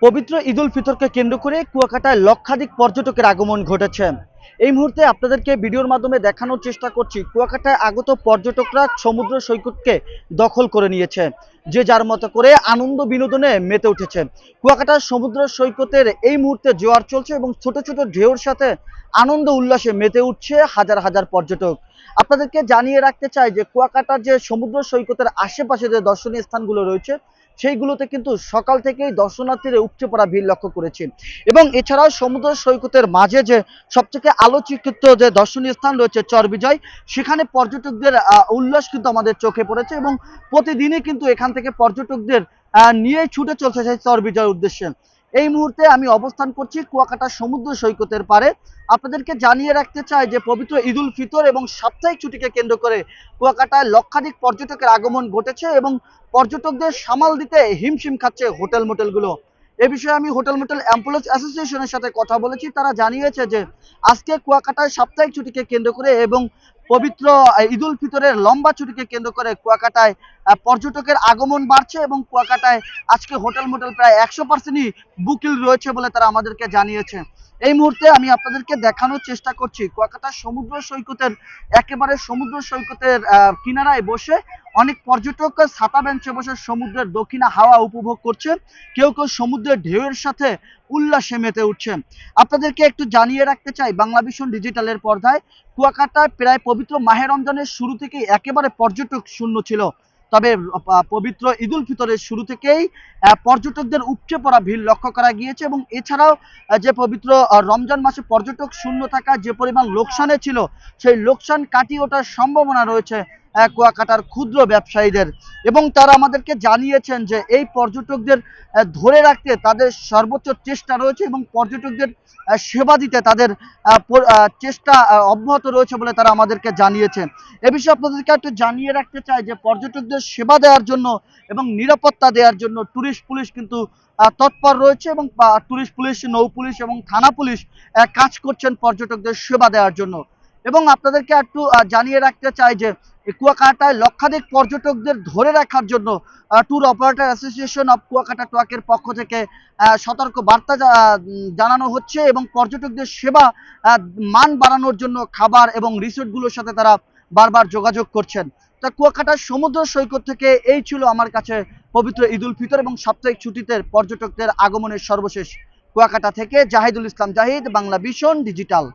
পবিত্র ঈদ উল ফিতরকে কেন্দ্র করে কুয়াকাটায় লক্ষাধিক পর্যটকের আগমন ঘটেছে। এই মুহূর্তে আপনাদেরকে ভিডিওর মাধ্যমে দেখানোর চেষ্টা করছি কুয়াকাটায় আগত পর্যটকরা সমুদ্র সৈকতকে দখল করে নিয়েছে, যে যার মতো করে আনন্দ বিনোদনে মেতে উঠেছে। কুয়াকাটার সমুদ্র সৈকতের এই মুহূর্তে জোয়ার চলছে এবং ছোট ছোট ঢেউর সাথে আনন্দ উল্লাসে মেতে উঠছে হাজার হাজার পর্যটক। আপনাদেরকে জানিয়ে রাখতে চাই যে কুয়াকাটার যে সমুদ্র সৈকতের আশেপাশে যে দর্শনীয় স্থানগুলো রয়েছে সেইগুলোতে কিন্তু সকাল থেকেই দর্শনার্থীরা উপচে পড়া ভিড় লক্ষ্য করেছি। এবং এছাড়াও সমুদ্র সৈকতের মাঝে যে সবথেকে আলোচিত যে দর্শনীয় স্থান রয়েছে চরবিজয়, সেখানে পর্যটকদের উল্লাস কিন্তু আমাদের চোখে পড়েছে এবং প্রতিদিনই কিন্তু এখান থেকে পর্যটকদের নিয়ে ছুটে চলছে সেই চরবিজয়ের উদ্দেশ্যে। এই মুহূর্তে আমি অবস্থান করছি কুয়াকাটা সমুদ্র সৈকতের পারে। আপনাদেরকে জানিয়ে রাখতে চাই যে পবিত্র ঈদ উল ফিতর এবং সাপ্তাহিক ছুটিকে কেন্দ্র করে কুয়াকাটায় লক্ষাধিক পর্যটকের আগমন ঘটেছে এবং পর্যটকদের সামাল দিতে হিমশিম খাচ্ছে হোটেল মোটেলগুলো। এ বিষয়ে আমি হোটেল মোটেল এমপ্লয়িজ অ্যাসোসিয়েশনের সাথে কথা বলেছি। তারা জানিয়েছে যে আজকে কুয়াকাটায় সাপ্তাহিক ছুটিকে কেন্দ্র করে এবং পবিত্র ঈদ উল ফিতরের লম্বা ছুটিকে কেন্দ্র করে কুয়াকাটায় পর্যটকের আগমন বাড়ছে এবং কুয়াকাটায় আজকে হোটেল মোটেল প্রায় 100%ই বুকিং রয়েছে বলে তারা আমাদেরকে জানিয়েছে। এই মুহূর্তে আমি আপনাদেরকে দেখানোর চেষ্টা করছি কুয়াকাটা সমুদ্র সৈকতের একেবারে সমুদ্র সৈকতের কিনারায় বসে অনেক পর্যটক ছাতা বেঞ্চে বসে সমুদ্রের দক্ষিণা হাওয়া উপভোগ করছে। কেউ কেউ সমুদ্রের ঢেউয়ের সাথে উল্লাসে মেতে উঠছে। আপনাদেরকে একটু জানিয়ে রাখতে চাই বাংলা ভিশন ডিজিটালের পর্দায় কুয়াকাটায় প্রায় পবিত্র মাহে রমজানের শুরু থেকেই একেবারে পর্যটক শূন্য ছিল। তবে পবিত্র ঈদ উল ফিতরের শুরু থেকেই পর্যটকদের উপচে পড়া ভিড় লক্ষ্য করা গিয়েছে এবং এছাড়াও যে পবিত্র রমজান মাসে পর্যটক শূন্য থাকা যে পরিমাণ লোকসানে ছিল সেই লোকসান কাটিয়ে ওঠার সম্ভাবনা রয়েছে কুয়াকাটার ক্ষুদ্র ব্যবসায়ীদের। এবং তারা আমাদেরকে জানিয়েছেন যে এই পর্যটকদের ধরে রাখতে তাদের সর্বোচ্চ চেষ্টা রয়েছে এবং পর্যটকদের সেবা দিতে তাদের চেষ্টা অব্যাহত রয়েছে বলে তারা আমাদেরকে জানিয়েছেন। এ বিষয়ে আপনাদেরকে একটু জানিয়ে রাখতে চাই যে পর্যটকদের সেবা দেওয়ার জন্য এবং নিরাপত্তা দেওয়ার জন্য ট্যুরিস্ট পুলিশ কিন্তু তৎপর রয়েছে এবং ট্যুরিস্ট পুলিশ, নৌ পুলিশ এবং থানা পুলিশ কাজ করছেন পর্যটকদের সেবা দেওয়ার জন্য। এবং আপনাদেরকে একটু জানিয়ে রাখতে চাই যে কুয়াকাটায় লক্ষাধিক পর্যটকদের ধরে রাখার জন্য tour operator association of Kuakata ট্রাকের পক্ষ থেকে সতর্ক বার্তা জানানো হচ্ছে এবং পর্যটকদের সেবা মান বাড়ানোর জন্য খাবার এবং রিসোর্টগুলোর সাথে তারা বারবার যোগাযোগ করছেন। তা কুয়াকাটার সমুদ্র সৈকত থেকে এই ছিল আমার কাছে পবিত্র ঈদ উল ফিতর এবং সাপ্তাহিক ছুটিতে পর্যটকদের আগমনের সর্বশেষ। কুয়াকাটা থেকে জাহিদুল ইসলাম জাহিদ, বাংলা ভিশন ডিজিটাল।